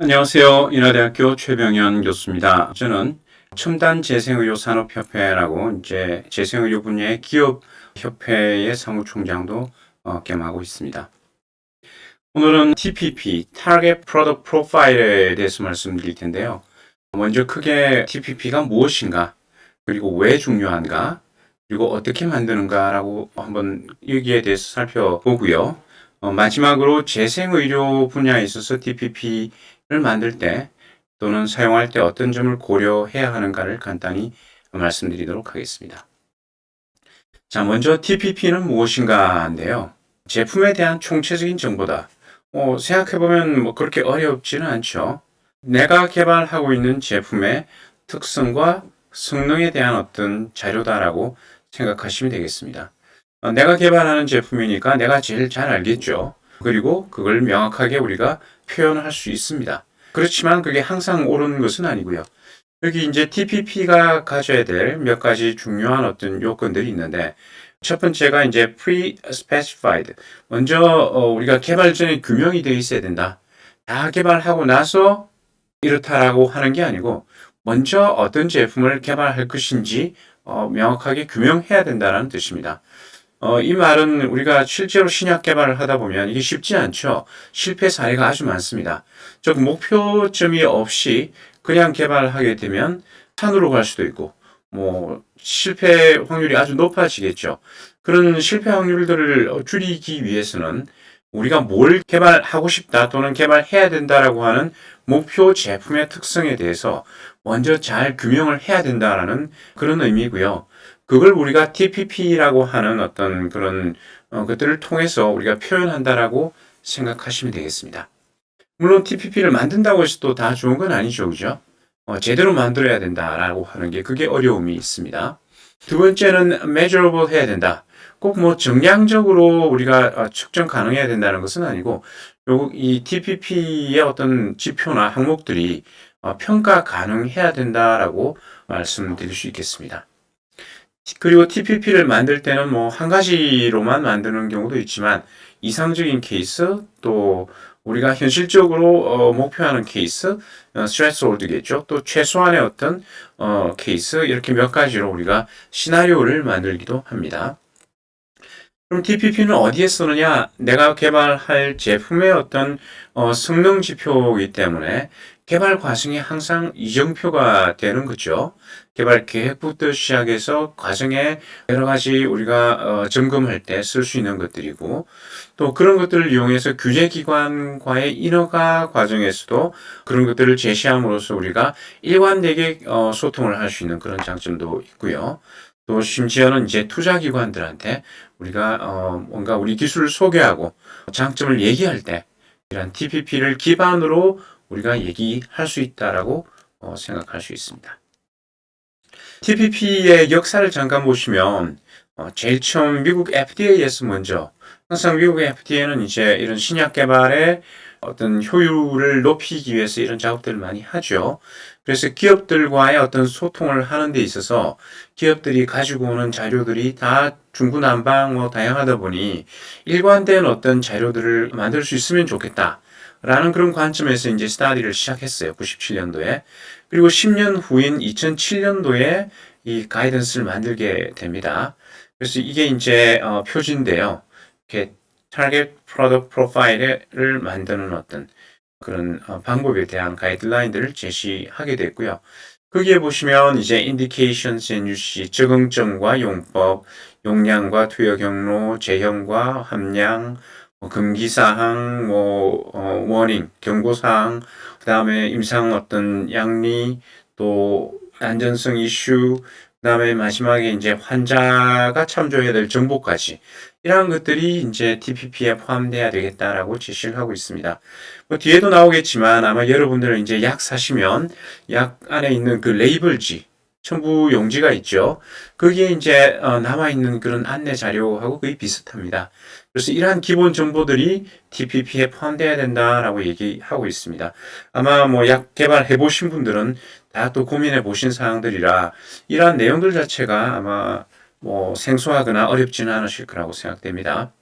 안녕하세요. 인하대학교 최병현 교수입니다. 저는 첨단재생의료산업협회라고 이제 재생의료 분야의 기업협회의 사무총장도 겸하고 있습니다. 오늘은 TPP, Target Product Profile에 대해서 말씀드릴 텐데요. 먼저 크게 TPP가 무엇인가, 그리고 왜 중요한가, 그리고 어떻게 만드는가라고 한번 여기에 대해서 살펴보고요. 마지막으로 재생의료 분야에 있어서 TPP를 만들 때 또는 사용할 때 어떤 점을 고려해야 하는가를 간단히 말씀드리도록 하겠습니다. 자, 먼저 TPP는 무엇인가인데요. 제품에 대한 총체적인 정보다. 생각해보면 그렇게 어렵지는 않죠. 내가 개발하고 있는 제품의 특성과 성능에 대한 어떤 자료다라고 생각하시면 되겠습니다. 내가 개발하는 제품이니까 내가 제일 잘 알겠죠. 그리고 그걸 명확하게 우리가 표현할 수 있습니다. 그렇지만 그게 항상 옳은 것은 아니고요. 여기 이제 TPP가 가져야 될 몇 가지 중요한 어떤 요건들이 있는데, 첫 번째가 이제 pre-specified. 먼저 우리가 개발 전에 규명이 되어 있어야 된다. 다 개발하고 나서 이렇다라고 하는 게 아니고, 먼저 어떤 제품을 개발할 것인지 명확하게 규명해야 된다는 뜻입니다. 이 말은 우리가 실제로 신약 개발을 하다 보면 이게 쉽지 않죠. 실패 사례가 아주 많습니다. 즉, 목표점이 없이 그냥 개발하게 되면 산으로 갈 수도 있고, 실패 확률이 아주 높아지겠죠. 그런 실패 확률들을 줄이기 위해서는 우리가 뭘 개발하고 싶다 또는 개발해야 된다라고 하는 목표 제품의 특성에 대해서 먼저 잘 규명을 해야 된다라는 그런 의미고요. 그걸 우리가 TPP라고 하는 어떤 그런 것들을 통해서 우리가 표현한다라고 생각하시면 되겠습니다. 물론 TPP를 만든다고 해서 또 다 좋은 건 아니죠, 그죠? 제대로 만들어야 된다라고 하는 게 그게 어려움이 있습니다. 두 번째는 measurable 해야 된다. 꼭 정량적으로 우리가 측정 가능해야 된다는 것은 아니고, 이 TPP의 어떤 지표나 항목들이 평가 가능해야 된다라고 말씀드릴 수 있겠습니다. 그리고 TPP를 만들 때는 한 가지로만 만드는 경우도 있지만, 이상적인 케이스, 또 우리가 현실적으로 목표하는 케이스, 스트레스홀드겠죠. 또 최소한의 어떤 케이스, 이렇게 몇 가지로 우리가 시나리오를 만들기도 합니다. 그럼 TPP는 어디에 쓰느냐? 내가 개발할 제품의 어떤 성능 지표이기 때문에 개발 과정에 항상 이정표가 되는 거죠. 개발 계획부터 시작해서 과정에 여러 가지 우리가 점검할 때 쓸 수 있는 것들이고, 또 그런 것들을 이용해서 규제기관과의 인허가 과정에서도 그런 것들을 제시함으로써 우리가 일관되게 소통을 할 수 있는 그런 장점도 있고요. 또 심지어는 이제 투자기관들한테 우리가 뭔가 우리 기술을 소개하고 장점을 얘기할 때 이런 TPP를 기반으로 우리가 얘기할 수 있다라고 생각할 수 있습니다. TPP의 역사를 잠깐 보시면 제일 처음 미국 FDA에서 먼저, 항상 미국 FDA는 이제 이런 신약 개발에 어떤 효율을 높이기 위해서 이런 작업들을 많이 하죠. 그래서 기업들과의 어떤 소통을 하는 데 있어서 기업들이 가지고 오는 자료들이 다 중구난방 다양하다 보니 일관된 어떤 자료들을 만들 수 있으면 좋겠다. 라는 그런 관점에서 이제 스타디를 시작했어요. 97년도에. 그리고 10년 후인 2007년도에 이 가이던스를 만들게 됩니다. 그래서 이게 이제 표지인데요. 이렇게 타겟 프로덕트 프로파일을 만드는 어떤 그런 방법에 대한 가이드라인들을 제시하게 됐고요. 거기에 보시면 이제 indications and use, 적응점과 용법, 용량과 투여 경로, 제형과 함량, 금기사항, 워닝, 경고사항, 그 다음에 임상 어떤 양리, 또 안전성 이슈, 그 다음에 마지막에 이제 환자가 참조해야 될 정보까지 이러한 것들이 이제 TPP에 포함돼야 되겠다라고 제시를 하고 있습니다. 뒤에도 나오겠지만 아마 여러분들은 이제 약 사시면 약 안에 있는 그 레이블지, 첨부 용지가 있죠. 거기에 이제 남아있는 그런 안내 자료하고 거의 비슷합니다. 그래서 이러한 기본 정보들이 TPP에 포함돼야 된다라고 얘기하고 있습니다. 아마 약 개발해 보신 분들은 다 또 고민해 보신 사항들이라 이러한 내용들 자체가 아마 생소하거나 어렵지는 않으실 거라고 생각됩니다.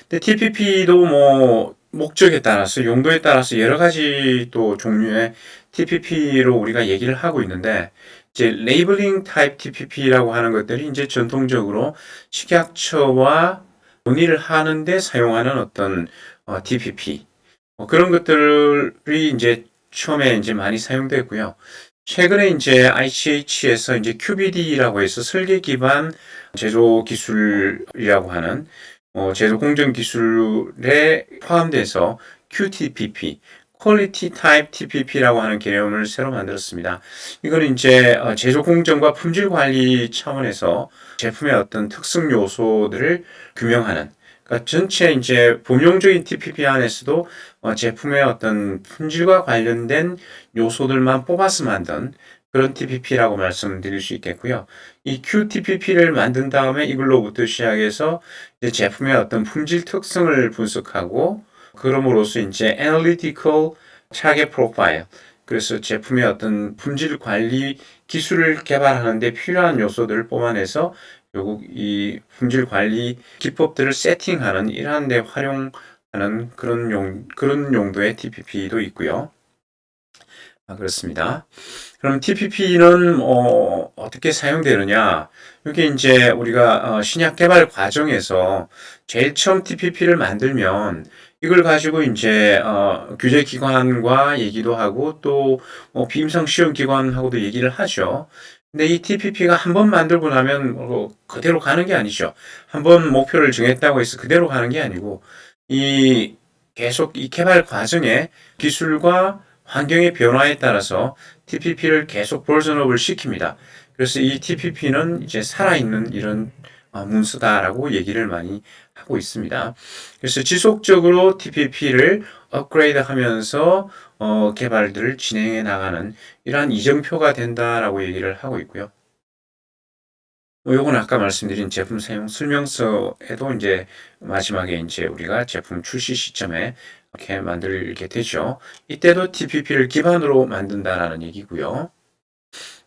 근데 TPP도 목적에 따라서 용도에 따라서 여러 가지 또 종류의 TPP로 우리가 얘기를 하고 있는데 이제 레이블링 타입 TPP라고 하는 것들이 이제 전통적으로 식약처와 논의를 하는데 사용하는 어떤 TPP 그런 것들이 이제 처음에 이제 많이 사용됐고요. 최근에 이제 ICH에서 이제 QBD라고 해서 설계 기반 제조 기술이라고 하는 제조 공정 기술에 포함돼서 QTPP, Quality Type TPP라고 하는 개념을 새로 만들었습니다. 이거는 이제 제조 공정과 품질 관리 차원에서 제품의 어떤 특성 요소들을 규명하는 그러니까 전체 이제 범용적인 TPP 안에서도 제품의 어떤 품질과 관련된 요소들만 뽑아서 만든 그런 TPP라고 말씀드릴 수 있겠고요. 이 QTPP를 만든 다음에 이걸로부터 시작해서 이제 제품의 어떤 품질 특성을 분석하고 그럼으로써 이제 Analytical Target Profile 그래서 제품의 어떤 품질 관리 기술을 개발하는 데 필요한 요소들을 뽑아내서 결국 이 품질 관리 기법들을 세팅하는 이러한 데 활용하는 그런 용도의 TPP도 있고요. 그렇습니다. 그럼 TPP는 어떻게 사용되느냐? 이게 이제 우리가 신약 개발 과정에서 제일 처음 TPP를 만들면 이걸 가지고 이제 규제 기관과 얘기도 하고 또 비임상 시험 기관하고도 얘기를 하죠. 근데 이 TPP가 한 번 만들고 나면 그대로 가는 게 아니죠. 한 번 목표를 정했다고 해서 그대로 가는 게 아니고 이 계속 이 개발 과정에 기술과 환경의 변화에 따라서 TPP를 계속 버전업을 시킵니다. 그래서 이 TPP는 이제 살아있는 이런 문서다라고 얘기를 많이 하고 있습니다. 그래서 지속적으로 TPP를 업그레이드 하면서 개발들을 진행해 나가는 이러한 이정표가 된다라고 얘기를 하고 있고요. 요건 아까 말씀드린 제품 사용 설명서에도 이제 마지막에 이제 우리가 제품 출시 시점에 이렇게 만들게 되죠. 이때도 TPP를 기반으로 만든다라는 얘기고요.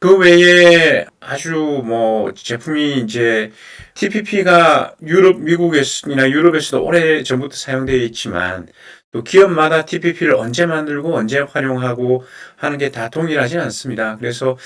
그 외에 아주 뭐 제품이 이제 TPP가 미국이나 유럽에서도 오래 전부터 사용되어 있지만 또 기업마다 TPP를 언제 만들고 언제 활용하고 하는 게 다 동일하지 않습니다. 그래서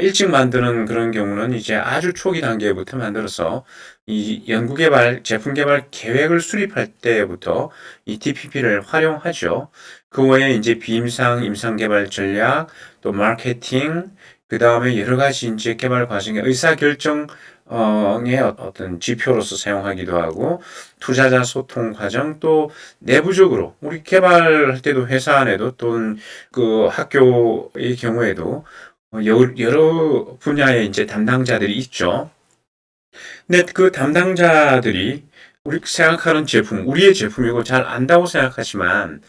일찍 만드는 그런 경우는 이제 아주 초기 단계부터 만들어서 이 연구개발, 제품개발 계획을 수립할 때부터 이 TPP를 활용하죠. 그 외에 이제 비임상, 임상개발 전략, 또 마케팅, 그 다음에 여러 가지 이제 개발 과정의 의사결정 의 어떤 지표로서 사용하기도 하고 투자자 소통 과정 또 내부적으로 우리 개발할 때도 회사 안에도 또는 그 학교의 경우에도 여러 분야의 이제 담당자들이 있죠. 근데 그 담당자들이 우리 생각하는 제품, 우리의 제품이고 잘 안다고 생각하지만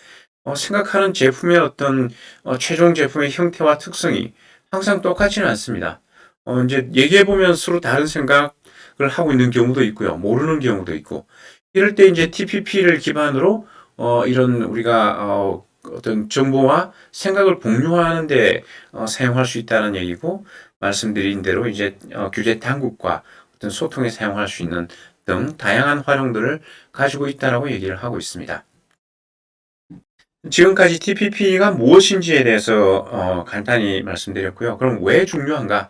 생각하는 제품의 어떤 최종 제품의 형태와 특성이 항상 똑같지는 않습니다. 이제 얘기해보면 서로 다른 생각을 하고 있는 경우도 있고요. 모르는 경우도 있고. 이럴 때 이제 TPP를 기반으로, 이런 우리가, 어떤 정보와 생각을 공유하는데 사용할 수 있다는 얘기고, 말씀드린 대로 이제 규제 당국과 어떤 소통에 사용할 수 있는 등 다양한 활용들을 가지고 있다라고 얘기를 하고 있습니다. 지금까지 TPP가 무엇인지에 대해서 간단히 말씀드렸고요. 그럼 왜 중요한가?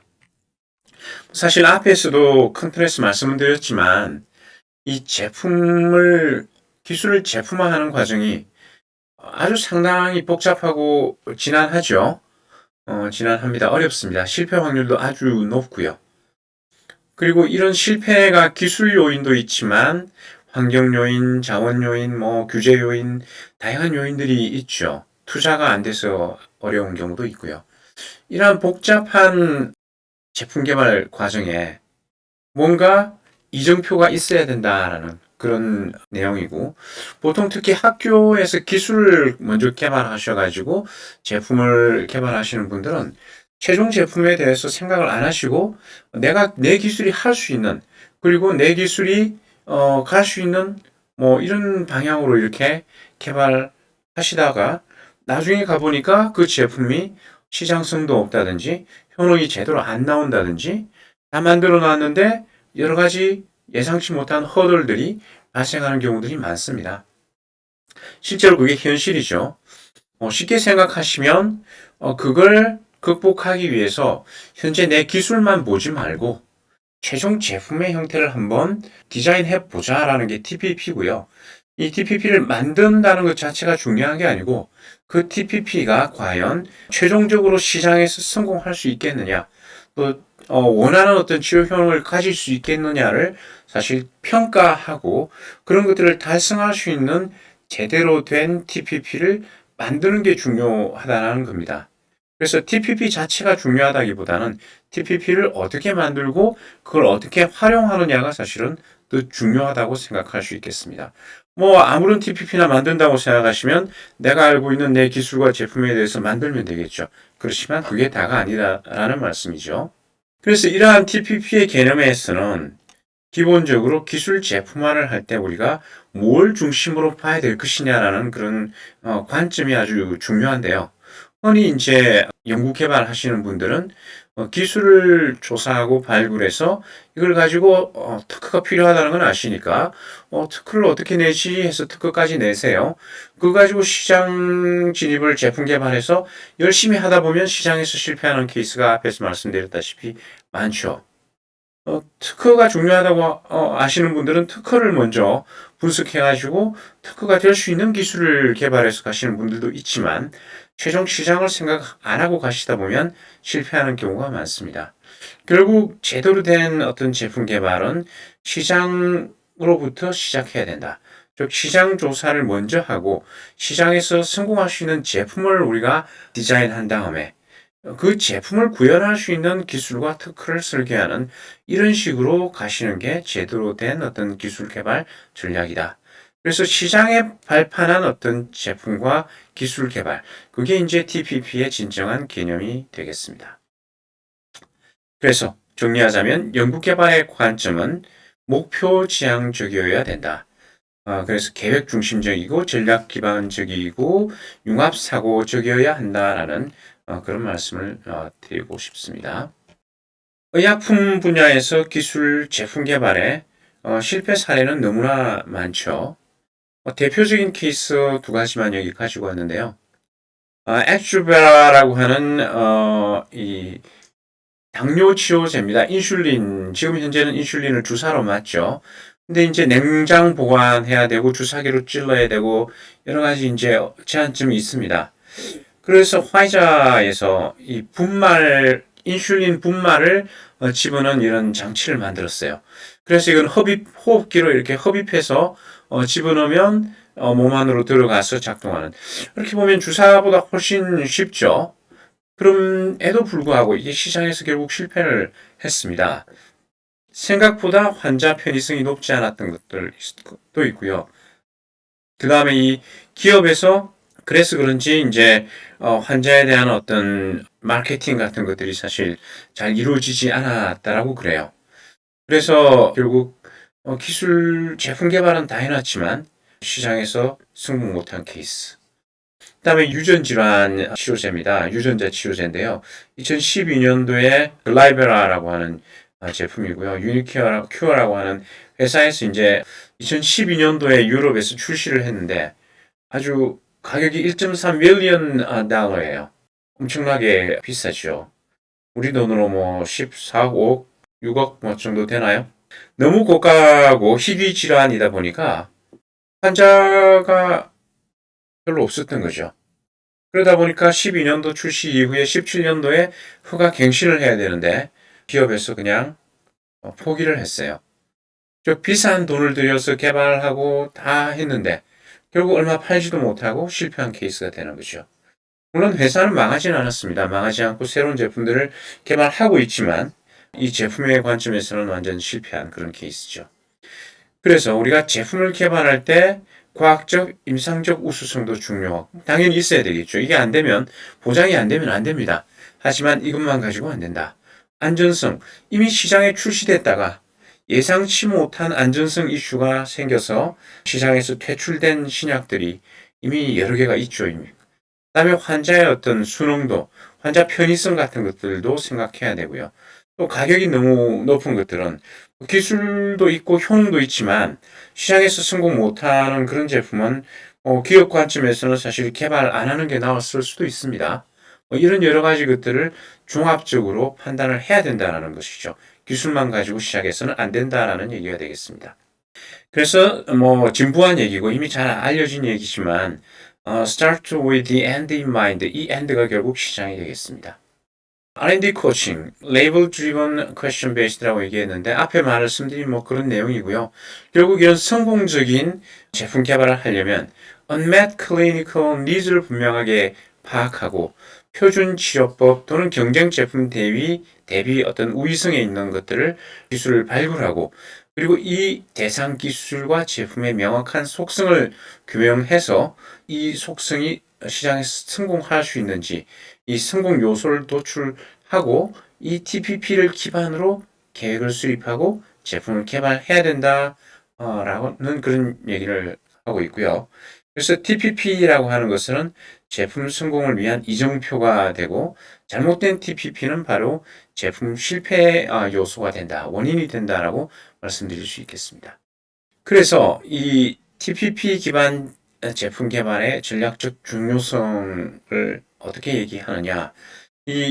사실 앞에서도 큰 틀에서 말씀드렸지만 이 기술을 제품화하는 과정이 아주 상당히 복잡하고 지난하죠. 지난합니다. 어렵습니다. 실패 확률도 아주 높고요. 그리고 이런 실패가 기술 요인도 있지만 환경 요인, 자원 요인, 규제 요인, 다양한 요인들이 있죠. 투자가 안 돼서 어려운 경우도 있고요. 이러한 복잡한 제품 개발 과정에 뭔가 이정표가 있어야 된다라는 그런 내용이고 보통 특히 학교에서 기술을 먼저 개발하셔가지고 제품을 개발하시는 분들은 최종 제품에 대해서 생각을 안 하시고 내 기술이 할 수 있는 그리고 내 기술이 갈 수 있는 이런 방향으로 이렇게 개발하시다가 나중에 가보니까 그 제품이 시장성도 없다든지 효능이 제대로 안 나온다든지 다 만들어 놨는데 여러 가지 예상치 못한 허들들이 발생하는 경우들이 많습니다. 실제로 그게 현실이죠. 쉽게 생각하시면 그걸 극복하기 위해서 현재 내 기술만 보지 말고 최종 제품의 형태를 한번 디자인해 보자라는 게 TPP고요. 이 TPP를 만든다는 것 자체가 중요한 게 아니고 그 TPP가 과연 최종적으로 시장에서 성공할 수 있겠느냐, 또 원하는 어떤 치료 효능을 가질 수 있겠느냐를 사실 평가하고 그런 것들을 달성할 수 있는 제대로 된 TPP를 만드는 게 중요하다는 겁니다. 그래서 TPP 자체가 중요하다기보다는 TPP를 어떻게 만들고 그걸 어떻게 활용하느냐가 사실은 더 중요하다고 생각할 수 있겠습니다. 아무런 TPP나 만든다고 생각하시면 내가 알고 있는 내 기술과 제품에 대해서 만들면 되겠죠. 그렇지만 그게 다가 아니다라는 말씀이죠. 그래서 이러한 TPP의 개념에서는 기본적으로 기술 제품화를 할 때 우리가 뭘 중심으로 봐야 될 것이냐라는 그런 관점이 아주 중요한데요. 흔히 이제 연구 개발하시는 분들은 기술을 조사하고 발굴해서 이걸 가지고 특허가 필요하다는 건 아시니까 특허를 어떻게 내지 해서 특허까지 내세요. 그거 가지고 시장 진입을 제품 개발해서 열심히 하다 보면 시장에서 실패하는 케이스가 앞에서 말씀드렸다시피 많죠. 특허가 중요하다고 아시는 분들은 특허를 먼저 분석해가지고 특허가 될 수 있는 기술을 개발해서 가시는 분들도 있지만 최종 시장을 생각 안 하고 가시다 보면 실패하는 경우가 많습니다. 결국 제대로 된 어떤 제품 개발은 시장으로부터 시작해야 된다. 즉 시장 조사를 먼저 하고 시장에서 성공할 수 있는 제품을 우리가 디자인한 다음에 그 제품을 구현할 수 있는 기술과 특허를 설계하는 이런 식으로 가시는 게 제대로 된 어떤 기술 개발 전략이다. 그래서 시장에 발판한 어떤 제품과 기술 개발, 그게 이제 TPP의 진정한 개념이 되겠습니다. 그래서 정리하자면 연구 개발의 관점은 목표 지향적이어야 된다. 그래서 계획 중심적이고 전략 기반적이고 융합 사고적이어야 한다라는 그런 말씀을 드리고 싶습니다. 의약품 분야에서 기술 제품 개발에 실패 사례는 너무나 많죠. 대표적인 케이스 두 가지만 여기 가지고 왔는데요. 엑주베라라고 하는 이 당뇨 치료제입니다. 인슐린, 지금 현재는 인슐린을 주사로 맞죠. 근데 이제 냉장 보관해야 되고 주사기로 찔러야 되고 여러 가지 이제 제한점이 있습니다. 그래서 화이자에서 이 분말, 인슐린 분말을 집어넣은 이런 장치를 만들었어요. 그래서 이건 호흡기로 이렇게 흡입해서 집어넣으면 몸 안으로 들어가서 작동하는. 이렇게 보면 주사보다 훨씬 쉽죠. 그럼에도 불구하고 이게 시장에서 결국 실패를 했습니다. 생각보다 환자 편의성이 높지 않았던 것들도 있고요. 그 다음에 이 기업에서 그래서 그런지 이제 환자에 대한 어떤 마케팅 같은 것들이 사실 잘 이루어지지 않았다라고 그래요. 그래서 결국 기술 제품 개발은 다 해놨지만 시장에서 성공 못한 케이스. 그 다음에 유전질환 치료제입니다. 유전자 치료제인데요. 2012년도에 글라이베라라고 하는 제품이고요. 유니큐어라고 하는 회사에서 이제 2012년도에 유럽에서 출시를 했는데 아주 가격이 1.3 밀리언 달러예요. 엄청나게 비싸죠. 우리 돈으로 14억, 5억, 6억 정도 되나요? 너무 고가고 희귀 질환이다 보니까 환자가 별로 없었던 거죠. 그러다 보니까 12년도 출시 이후에 17년도에 허가 갱신을 해야 되는데 기업에서 그냥 포기를 했어요. 저 비싼 돈을 들여서 개발하고 다 했는데 결국 얼마 팔지도 못하고 실패한 케이스가 되는 거죠. 물론 회사는 망하진 않았습니다. 망하지 않고 새로운 제품들을 개발하고 있지만 이 제품의 관점에서는 완전 실패한 그런 케이스죠. 그래서 우리가 제품을 개발할 때 과학적, 임상적 우수성도 중요하고 당연히 있어야 되겠죠. 이게 안 되면 보장이 안 되면 안 됩니다. 하지만 이것만 가지고 안 된다. 안전성, 이미 시장에 출시됐다가 예상치 못한 안전성 이슈가 생겨서 시장에서 퇴출된 신약들이 이미 여러 개가 있죠. 이미. 그다음에 환자의 어떤 수능도, 환자 편의성 같은 것들도 생각해야 되고요. 또 가격이 너무 높은 것들은 기술도 있고 효능도 있지만 시장에서 성공 못하는 그런 제품은 기업 관점에서는 사실 개발 안 하는 게 나았을 수도 있습니다. 이런 여러 가지 것들을 종합적으로 판단을 해야 된다는 것이죠. 기술만 가지고 시작해서는 안 된다라는 얘기가 되겠습니다. 그래서 뭐 진부한 얘기고 이미 잘 알려진 얘기지만 start with the end in mind. 이 end가 결국 시장이 되겠습니다. R&D 코칭, Label Driven Question Based라고 얘기했는데 앞에 말씀드린 뭐 그런 내용이고요. 결국 이런 성공적인 제품 개발을 하려면 Unmet Clinical Needs를 분명하게 파악하고 표준 치료법 또는 경쟁 제품 대비 어떤 우위성에 있는 것들을 기술을 발굴하고 그리고 이 대상 기술과 제품의 명확한 속성을 규명해서 이 속성이 시장에서 성공할 수 있는지 이 성공 요소를 도출하고 이 TPP를 기반으로 계획을 수립하고 제품을 개발해야 된다라는 그런 얘기를 하고 있고요. 그래서 TPP라고 하는 것은 제품 성공을 위한 이정표가 되고 잘못된 TPP는 바로 제품 실패 요소가 된다, 원인이 된다라고 말씀드릴 수 있겠습니다. 그래서 이 TPP 기반 제품 개발의 전략적 중요성을 어떻게 얘기하느냐?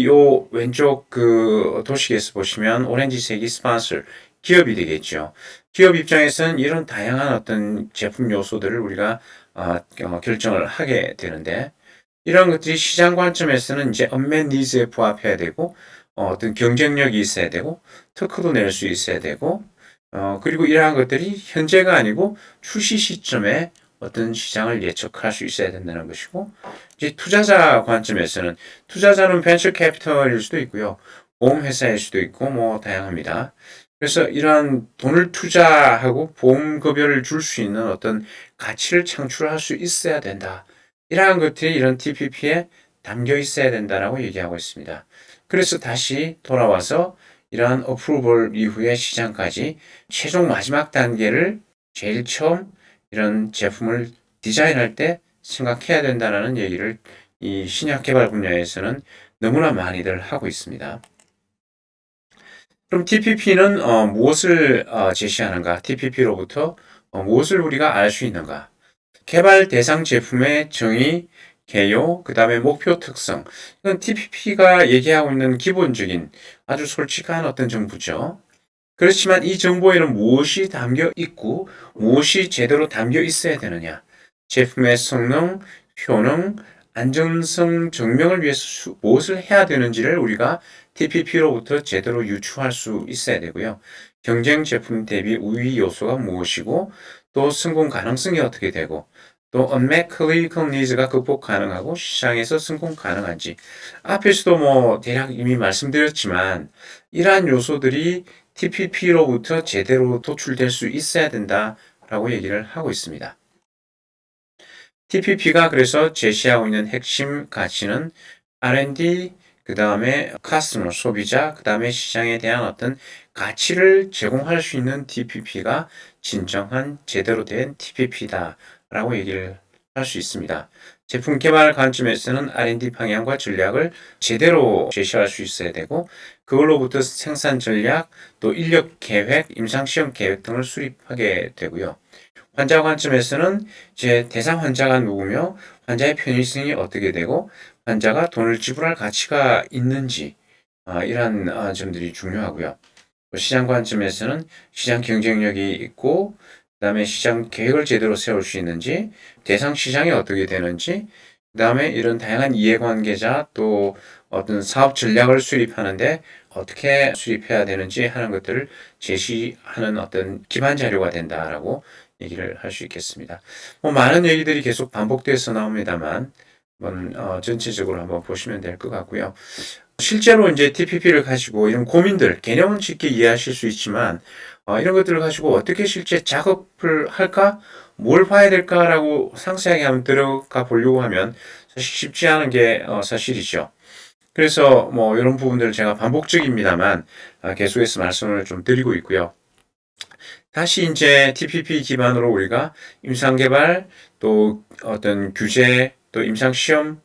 요 왼쪽 그 도식에서 보시면 오렌지색이 스폰서 기업이 되겠죠. 기업 입장에서는 이런 다양한 어떤 제품 요소들을 우리가 결정을 하게 되는데 이런 것들이 시장 관점에서는 이제 언맨 니즈에 부합해야 되고 어떤 경쟁력이 있어야 되고 특허도 낼 수 있어야 되고 그리고 이러한 것들이 현재가 아니고 출시 시점에 어떤 시장을 예측할 수 있어야 된다는 것이고 이제 투자자 관점에서는 투자자는 벤처 캐피털일 수도 있고요. 보험회사일 수도 있고 뭐 다양합니다. 그래서 이러한 돈을 투자하고 보험급여를 줄 수 있는 어떤 가치를 창출할 수 있어야 된다. 이러한 것들이 이런 TPP에 담겨 있어야 된다라고 얘기하고 있습니다. 그래서 다시 돌아와서 이러한 어프로벌 이후에 시장까지 최종 마지막 단계를 제일 처음 이런 제품을 디자인할 때 생각해야 된다는 얘기를 이 신약 개발 분야에서는 너무나 많이들 하고 있습니다. 그럼 TPP는 무엇을 제시하는가? TPP로부터 무엇을 우리가 알 수 있는가? 개발 대상 제품의 정의, 개요, 그 다음에 목표 특성. 이건 TPP가 얘기하고 있는 기본적인 아주 솔직한 어떤 정보죠. 그렇지만 이 정보에는 무엇이 담겨 있고 무엇이 제대로 담겨 있어야 되느냐. 제품의 성능, 효능, 안전성 증명을 위해서 무엇을 해야 되는지를 우리가 TPP로부터 제대로 유추할 수 있어야 되고요. 경쟁 제품 대비 우위 요소가 무엇이고 또 성공 가능성이 어떻게 되고 또 unmet clinical needs가 극복 가능하고 시장에서 성공 가능한지 앞에서도 뭐 대략 이미 말씀드렸지만 이러한 요소들이 TPP로부터 제대로 도출될 수 있어야 된다라고 얘기를 하고 있습니다. TPP가 그래서 제시하고 있는 핵심 가치는 R&D, 그 다음에 customer, 소비자, 그 다음에 시장에 대한 어떤 가치를 제공할 수 있는 TPP가 진정한 제대로 된 TPP다라고 얘기를 할 수 있습니다. 제품 개발 관점에서는 R&D 방향과 전략을 제대로 제시할 수 있어야 되고 그걸로부터 생산 전략, 또 인력 계획, 임상시험 계획 등을 수립하게 되고요. 환자 관점에서는 이제 대상 환자가 누구며 환자의 편의성이 어떻게 되고 환자가 돈을 지불할 가치가 있는지 이러한 점들이 중요하고요. 시장 관점에서는 시장 경쟁력이 있고 그 다음에 시장 계획을 제대로 세울 수 있는지 대상 시장이 어떻게 되는지 그 다음에 이런 다양한 이해관계자 또 어떤 사업 전략을 수립하는데 어떻게 수립해야 되는지 하는 것들을 제시하는 어떤 기반 자료가 된다라고 얘기를 할 수 있겠습니다. 뭐 많은 얘기들이 계속 반복돼서 나옵니다만 한번 전체적으로 한번 보시면 될 것 같고요. 실제로 이제 TPP를 가지고 이런 고민들, 개념은 쉽게 이해하실 수 있지만 이런 것들을 가지고 어떻게 실제 작업을 할까? 뭘 봐야 될까라고 상세하게 한번 들어가 보려고 하면 사실 쉽지 않은 게 사실이죠. 그래서 뭐 이런 부분들을 제가 반복적입니다만 계속해서 말씀을 좀 드리고 있고요. 다시 이제 TPP 기반으로 우리가 임상개발, 또 어떤 규제, 또 임상시험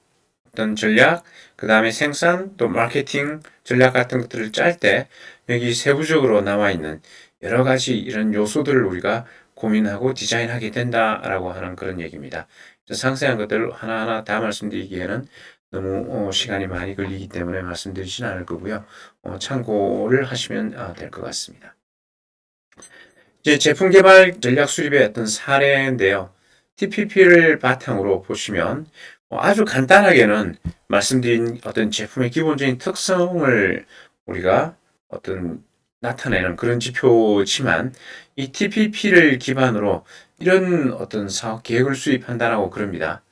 어떤 전략, 그 다음에 생산, 또 마케팅 전략 같은 것들을 짤 때 여기 세부적으로 나와 있는 여러 가지 이런 요소들을 우리가 고민하고 디자인하게 된다라고 하는 그런 얘기입니다. 상세한 것들을 하나하나 다 말씀드리기에는 너무 시간이 많이 걸리기 때문에 말씀드리지는 않을 거고요. 참고를 하시면 될 것 같습니다. 이제 제품 개발 전략 수립의 어떤 사례인데요. TPP를 바탕으로 보시면 아주 간단하게는 말씀드린 어떤 제품의 기본적인 특성을 우리가 어떤 나타내는 그런 지표지만 이 TPP를 기반으로 이런 어떤 사업 계획을 수립한다라고 그럽니다.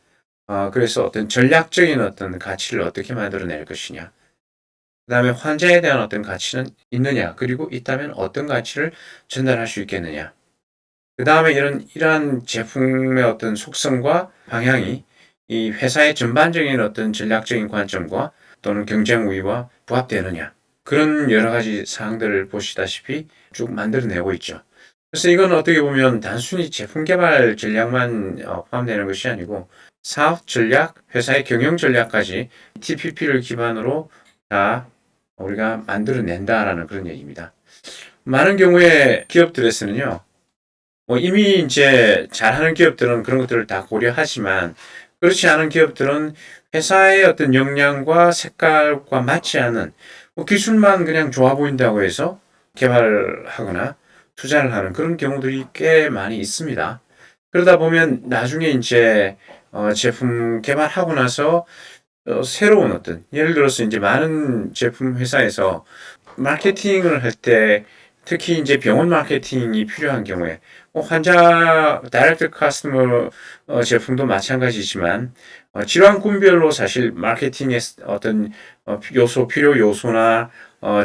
그래서 어떤 전략적인 어떤 가치를 어떻게 만들어낼 것이냐. 그 다음에 환자에 대한 어떤 가치는 있느냐. 그리고 있다면 어떤 가치를 전달할 수 있겠느냐. 그 다음에 이러한 제품의 어떤 속성과 방향이 이 회사의 전반적인 어떤 전략적인 관점과 또는 경쟁 우위와 부합되느냐. 그런 여러 가지 사항들을 보시다시피 쭉 만들어내고 있죠. 그래서 이건 어떻게 보면 단순히 제품 개발 전략만 포함되는 것이 아니고 사업 전략, 회사의 경영 전략까지 TPP를 기반으로 다 우리가 만들어낸다라는 그런 얘기입니다. 많은 경우에 기업들에서는요, 이미 이제 잘하는 기업들은 그런 것들을 다 고려하지만 그렇지 않은 기업들은 회사의 어떤 역량과 색깔과 맞지 않은 기술만 그냥 좋아 보인다고 해서 개발하거나 투자를 하는 그런 경우들이 꽤 많이 있습니다. 그러다 보면 나중에 이제 제품 개발하고 나서 새로운 어떤 예를 들어서 이제 많은 제품 회사에서 마케팅을 할 때 특히 이제 병원 마케팅이 필요한 경우에 환자 다이렉트 커스터머 제품도 마찬가지지만 질환군별로 사실 마케팅의 어떤 필요 요소나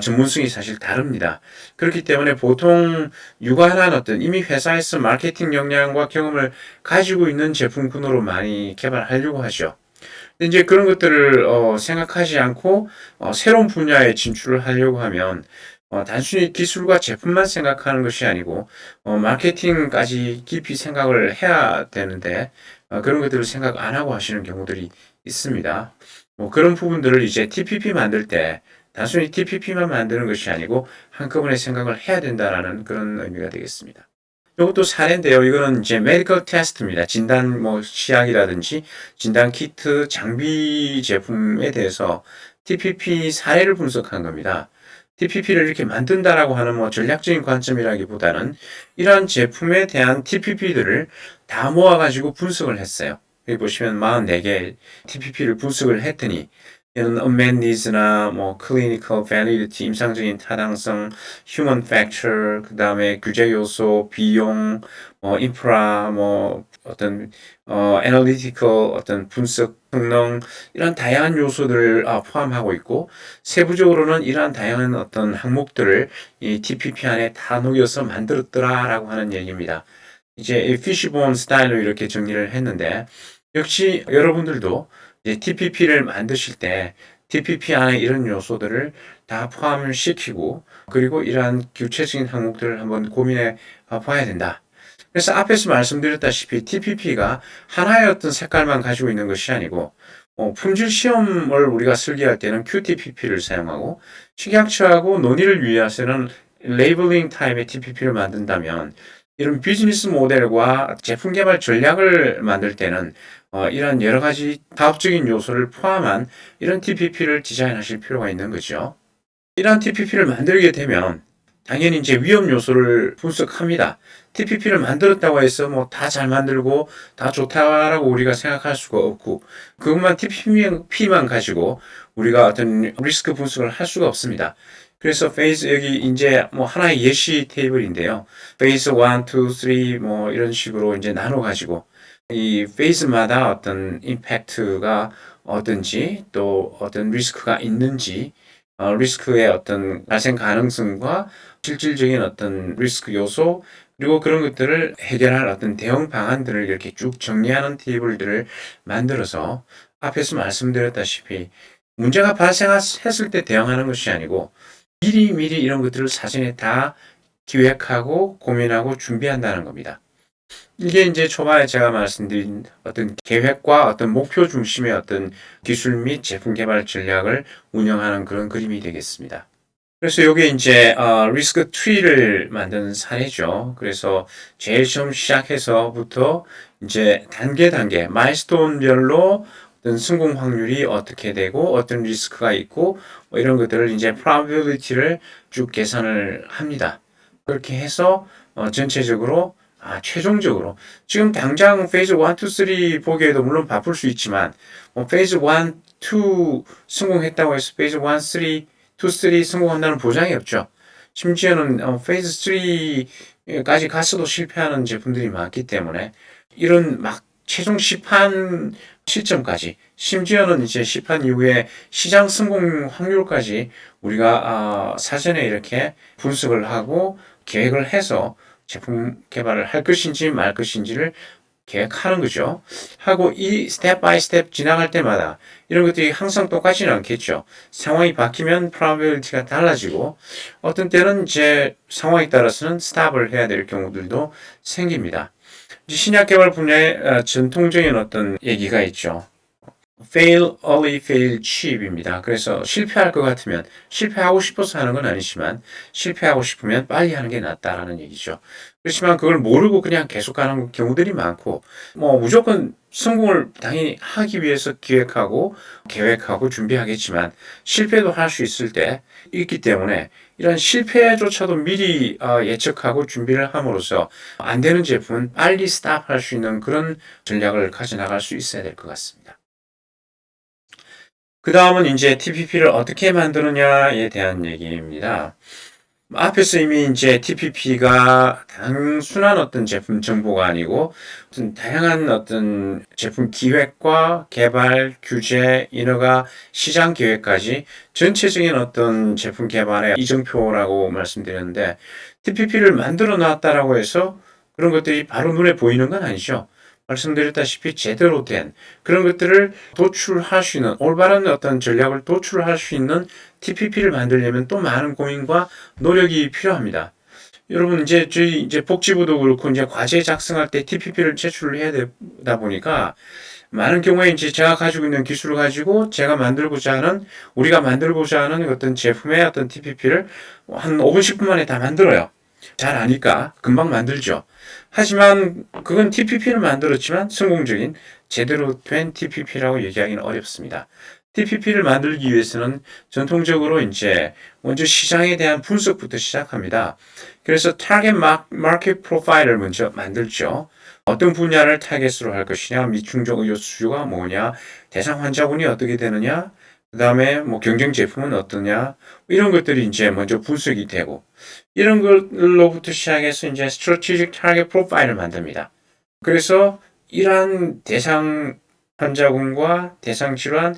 전문성이 사실 다릅니다. 그렇기 때문에 보통 유관한 어떤 이미 회사에서 마케팅 역량과 경험을 가지고 있는 제품군으로 많이 개발하려고 하죠. 근데 이제 그런 것들을 생각하지 않고 새로운 분야에 진출을 하려고 하면 단순히 기술과 제품만 생각하는 것이 아니고 마케팅까지 깊이 생각을 해야 되는데 그런 것들을 생각 안 하고 하시는 경우들이 있습니다. 그런 부분들을 이제 TPP 만들 때 단순히 TPP만 만드는 것이 아니고 한꺼번에 생각을 해야 된다라는 그런 의미가 되겠습니다. 이것도 사례인데요. 이거는 이제 메디컬 테스트입니다. 진단 치약이라든지 진단 키트, 장비 제품에 대해서 TPP 사례를 분석한 겁니다. TPP를 이렇게 만든다라고 하는 전략적인 관점이라기보다는 이러한 제품에 대한 TPP들을 다 모아가지고 분석을 했어요. 여기 보시면 44개 TPP를 분석을 했더니 이런 unmet needs나 clinical validity, 임상적인 타당성, human factor, 그 다음에 규제 요소, 비용, 인프라, 어떤 analytical 어떤 분석 성능 이런 다양한 요소들을 포함하고 있고 세부적으로는 이러한 다양한 어떤 항목들을 이 TPP 안에 다 녹여서 만들었더라라고 하는 얘기입니다. 이제 피쉬본 스타일로 이렇게 정리를 했는데 역시 여러분들도 이제 TPP를 만드실 때 TPP 안에 이런 요소들을 다 포함을 시키고 그리고 이러한 구체적인 항목들을 한번 고민해 봐야 된다. 그래서 앞에서 말씀드렸다시피 TPP가 하나의 어떤 색깔만 가지고 있는 것이 아니고 품질 시험을 우리가 설계할 때는 QTPP를 사용하고 식약처하고 논의를 위해서는 레이블링 타입의 TPP를 만든다면 이런 비즈니스 모델과 제품 개발 전략을 만들 때는 이런 여러 가지 사업적인 요소를 포함한 이런 TPP를 디자인하실 필요가 있는 거죠. 이런 TPP를 만들게 되면 당연히 이제 위험 요소를 분석합니다. TPP를 만들었다고 해서 다 잘 만들고 다 좋다라고 우리가 생각할 수가 없고 그것만 TPP만 가지고 우리가 어떤 리스크 분석을 할 수가 없습니다. 그래서 페이즈 여기 이제 하나의 예시 테이블인데요. 페이즈 1, 2, 3 이런 식으로 이제 나눠 가지고 이 페이즈마다 어떤 임팩트가 어떤지 또 어떤 리스크가 있는지 리스크의 어떤 발생 가능성과 실질적인 어떤 리스크 요소 그리고 그런 것들을 해결할 어떤 대응 방안들을 이렇게 쭉 정리하는 테이블들을 만들어서 앞에서 말씀드렸다시피 문제가 발생했을 때 대응하는 것이 아니고 미리 이런 것들을 사전에 다 기획하고 고민하고 준비한다는 겁니다. 이게 이제 초반에 제가 말씀드린 어떤 계획과 어떤 목표 중심의 어떤 기술 및 제품 개발 전략을 운영하는 그런 그림이 되겠습니다. 그래서 이게 이제 리스크 트리를 만드는 사례죠. 그래서 제일 처음 시작해서부터 이제 단계 마일스톤별로 어떤 성공 확률이 어떻게 되고 어떤 리스크가 있고 뭐 이런 것들을 이제 probability를 쭉 계산을 합니다. 그렇게 해서 전체적으로 최종적으로 지금 당장 페이즈 1, 2, 3 보기에도 물론 바쁠 수 있지만 뭐 페이즈 1, 2 성공했다고 해서 페이즈 1, 3, 2, 3 성공한다는 보장이 없죠. 심지어는 페이즈 3까지 갔어도 실패하는 제품들이 많기 때문에 이런 막 최종 시판 시점까지 심지어는 이제 시판 이후에 시장 성공 확률까지 우리가 사전에 이렇게 분석을 하고 계획을 해서 제품 개발을 할 것인지 말 것인지를 계획하는 거죠. 하고 이 스텝 바이 스텝 지나갈 때마다 이런 것들이 항상 똑같지는 않겠죠. 상황이 바뀌면 probability가 달라지고 어떤 때는 이제 상황에 따라서는 스탑을 해야 될 경우들도 생깁니다. 신약 개발 분야의 전통적인 어떤 얘기가 있죠. fail early, fail cheap입니다. 그래서 실패할 것 같으면 실패하고 싶어서 하는 건 아니지만 실패하고 싶으면 빨리 하는 게 낫다라는 얘기죠. 그렇지만 그걸 모르고 그냥 계속 가는 경우들이 많고 뭐 무조건 성공을 당연히 하기 위해서 기획하고 계획하고 준비하겠지만 실패도 할 수 있을 때 있기 때문에 이런 실패조차도 미리 예측하고 준비를 함으로써 안 되는 제품은 빨리 스탑할 수 있는 그런 전략을 가져나갈 수 있어야 될 것 같습니다. 그 다음은 이제 TPP를 어떻게 만드느냐에 대한 얘기입니다. 앞에서 이미 이제 TPP가 단순한 어떤 제품 정보가 아니고 어떤 다양한 어떤 제품 기획과 개발, 규제, 인허가, 시장 계획까지 전체적인 어떤 제품 개발의 이정표라고 말씀드렸는데 TPP를 만들어 놨다라고 해서 그런 것들이 바로 눈에 보이는 건 아니죠. 말씀드렸다시피 제대로 된 그런 것들을 도출할 수 있는 올바른 어떤 전략을 도출할 수 있는 TPP를 만들려면 또 많은 고민과 노력이 필요합니다. 여러분 저희 복지부도 그렇고 이제 과제 작성할 때 TPP를 제출을 해야 되다 보니까 많은 경우에 이제 제가 가지고 있는 기술을 가지고 우리가 만들고자 하는 어떤 제품의 어떤 TPP를 한 5분 10분 만에 다 만들어요. 잘 아니까 금방 만들죠. 하지만 그건 TPP를 만들었지만 성공적인 제대로 된 TPP라고 얘기하기는 어렵습니다. TPP를 만들기 위해서는 전통적으로 이제 먼저 시장에 대한 분석부터 시작합니다. 그래서 타겟 마켓 프로파일을 먼저 만들죠. 어떤 분야를 타겟으로 할 것이냐, 미충족 의료 수요가 뭐냐, 대상 환자군이 어떻게 되느냐, 그 다음에 뭐 경쟁 제품은 어떠냐, 이런 것들이 이제 먼저 분석이 되고, 이런 걸로부터 시작해서 이제 strategic target profile을 만듭니다. 그래서 이러한 대상 환자군과 대상 질환,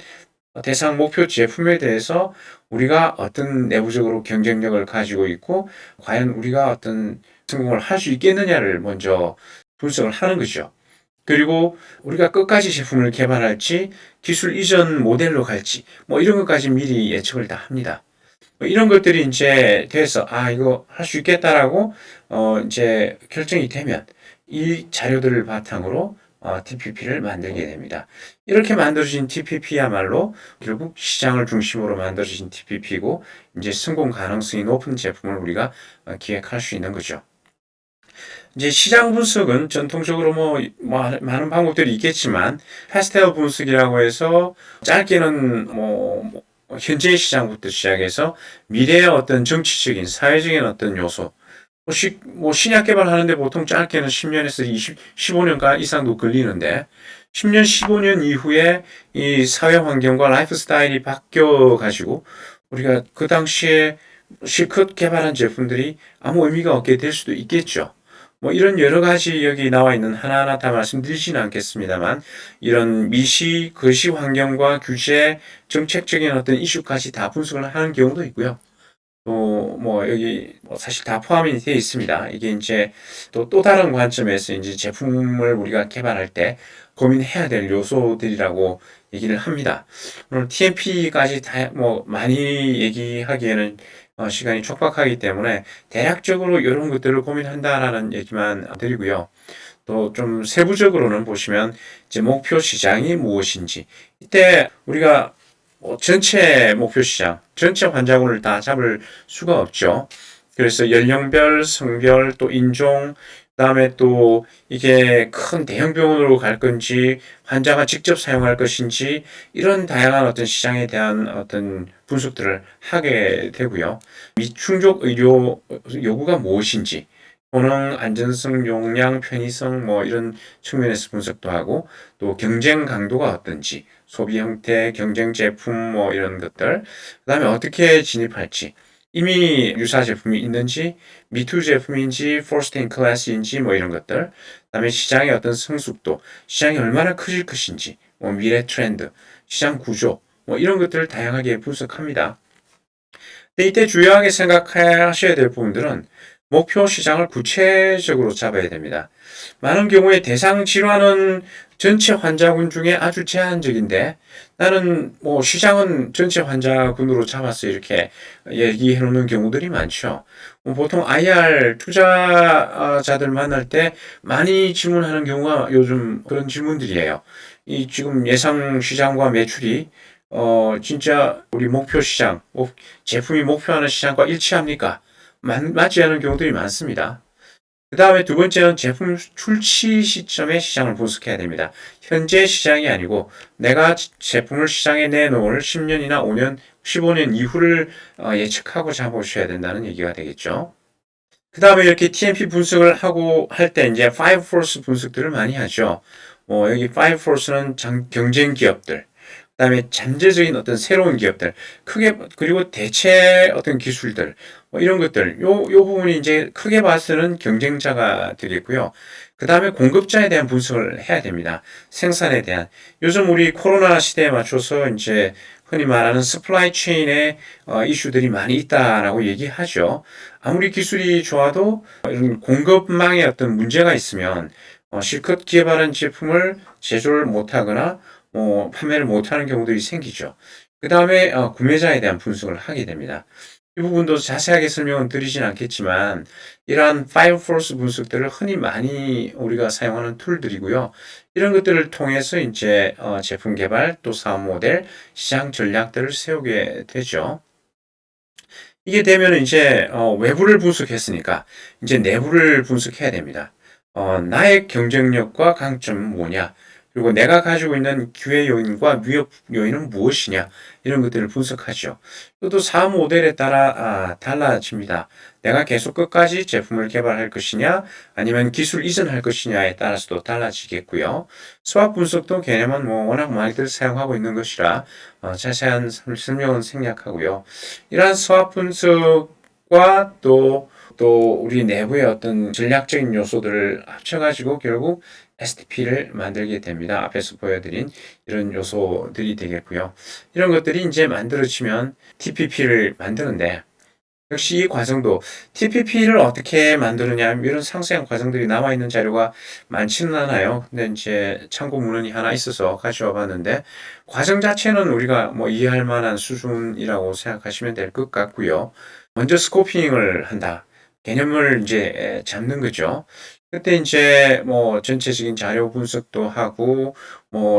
대상 목표 제품에 대해서 우리가 어떤 내부적으로 경쟁력을 가지고 있고 과연 우리가 어떤 성공을 할 수 있겠느냐를 먼저 분석을 하는 거죠. 그리고 우리가 끝까지 제품을 개발할지 기술 이전 모델로 갈지 뭐 이런 것까지 미리 예측을 다 합니다. 이런 것들이 이제 돼서 이거 할 수 있겠다라고 이제 결정이 되면 이 자료들을 바탕으로 TPP를 만들게 됩니다. 이렇게 만들어진 TPP야말로 결국 시장을 중심으로 만들어진 TPP고 이제 성공 가능성이 높은 제품을 우리가 기획할 수 있는 거죠. 이제 시장 분석은 전통적으로 많은 방법들이 있겠지만 파스텔 분석이라고 해서 짧게는 현재의 시장부터 시작해서 미래의 어떤 정치적인 사회적인 어떤 요소 신약 개발하는데 보통 짧게는 10년에서 15년간 이상도 걸리는데 10년, 15년 이후에 이 사회 환경과 라이프 스타일이 바뀌어 가지고 우리가 그 당시에 실컷 개발한 제품들이 아무 의미가 없게 될 수도 있겠죠. 이런 여러 가지 여기 나와 있는 하나하나 다 말씀드리지는 않겠습니다만 이런 미시, 거시 환경과 규제, 정책적인 어떤 이슈까지 다 분석을 하는 경우도 있고요. 또 여기 사실 다 포함이 되어 있습니다. 이게 이제 또 다른 관점에서 이제 제품을 우리가 개발할 때 고민해야 될 요소들이라고 얘기를 합니다. 오늘 TMP까지 다 많이 얘기하기에는 시간이 촉박하기 때문에 대략적으로 이런 것들을 고민한다라는 얘기만 드리고요. 또 좀 세부적으로는 보시면 이제 목표 시장이 무엇인지 이때 우리가 전체 목표 시장, 전체 환자군을 다 잡을 수가 없죠. 그래서 연령별, 성별, 또 인종, 그다음에 또 이게 큰 대형 병원으로 갈 건지 환자가 직접 사용할 것인지 이런 다양한 어떤 시장에 대한 어떤 분석들을 하게 되고요. 미충족 의료 요구가 무엇인지 효능, 안전성, 용량, 편의성 뭐 이런 측면에서 분석도 하고 또 경쟁 강도가 어떤지 소비 형태, 경쟁 제품 뭐 이런 것들 그다음에 어떻게 진입할지 이미 유사 제품이 있는지 미투 제품인지 first in class인지 뭐 이런 것들 그다음에 시장의 어떤 성숙도 시장이 얼마나 커질 것인지 뭐 미래 트렌드 시장 구조 뭐 이런 것들을 다양하게 분석합니다. 근데 이때 주요하게 생각하셔야 될 부분들은 목표 시장을 구체적으로 잡아야 됩니다. 많은 경우에 대상 질환은 전체 환자군 중에 아주 제한적인데 나는 뭐 시장은 전체 환자군으로 잡아서 이렇게 얘기해 놓는 경우들이 많죠. 보통 IR 투자자들 만날 때 많이 질문하는 경우가 요즘 그런 질문들이에요. 이 지금 예상 시장과 매출이 진짜 우리 목표 시장, 제품이 목표하는 시장과 일치합니까? 맞지 않은 경우들이 많습니다. 그 다음에 두 번째는 제품 출시 시점의 시장을 분석해야 됩니다. 현재 시장이 아니고 내가 제품을 시장에 내놓을 10년이나 5년, 15년 이후를 예측하고 잡으셔야 된다는 얘기가 되겠죠. 그 다음에 이렇게 TMP 분석을 하고 할 때 이제 5force 분석들을 많이 하죠. 여기 5force는 경쟁 기업들, 그다음에 잠재적인 어떤 새로운 기업들, 크게 그리고 대체 어떤 기술들, 뭐 이런 것들, 요 부분이 이제 크게 봐서는 경쟁자가 되겠고요. 그다음에 공급자에 대한 분석을 해야 됩니다. 생산에 대한. 요즘 우리 코로나 시대에 맞춰서 이제 흔히 말하는 서플라이 체인의 이슈들이 많이 있다라고 얘기하죠. 아무리 기술이 좋아도 이런 공급망에 어떤 문제가 있으면 실컷 개발한 제품을 제조를 못하거나 판매를 못하는 경우들이 생기죠. 그 다음에 구매자에 대한 분석을 하게 됩니다. 이 부분도 자세하게 설명은 드리진 않겠지만 이러한 5force 분석들을 흔히 많이 우리가 사용하는 툴들이고요. 이런 것들을 통해서 이제 제품 개발 또 사업 모델, 시장 전략들을 세우게 되죠. 이게 되면 이제 외부를 분석했으니까 이제 내부를 분석해야 됩니다. 나의 경쟁력과 강점은 뭐냐? 그리고 내가 가지고 있는 기회 요인과 위협 요인은 무엇이냐? 이런 것들을 분석하죠. 또 사업 모델에 따라 달라집니다. 내가 계속 끝까지 제품을 개발할 것이냐, 아니면 기술 이전할 것이냐에 따라서도 달라지겠고요. 수학 분석도 개념은 워낙 많이들 사용하고 있는 것이라 자세한 설명은 생략하고요. 이러한 수학 분석과 또 우리 내부의 어떤 전략적인 요소들을 합쳐가지고 결국 STP를 만들게 됩니다. 앞에서 보여드린 이런 요소들이 되겠고요. 이런 것들이 이제 만들어지면 TPP를 만드는데 역시 이 과정도 TPP를 어떻게 만드느냐 이런 상세한 과정들이 남아 있는 자료가 많지는 않아요. 근데 이제 참고 문헌이 하나 있어서 가져와 봤는데 과정 자체는 우리가 이해할 만한 수준이라고 생각하시면 될 것 같고요. 먼저 스코핑을 한다. 개념을 이제 잡는 거죠. 그때 이제 전체적인 자료 분석도 하고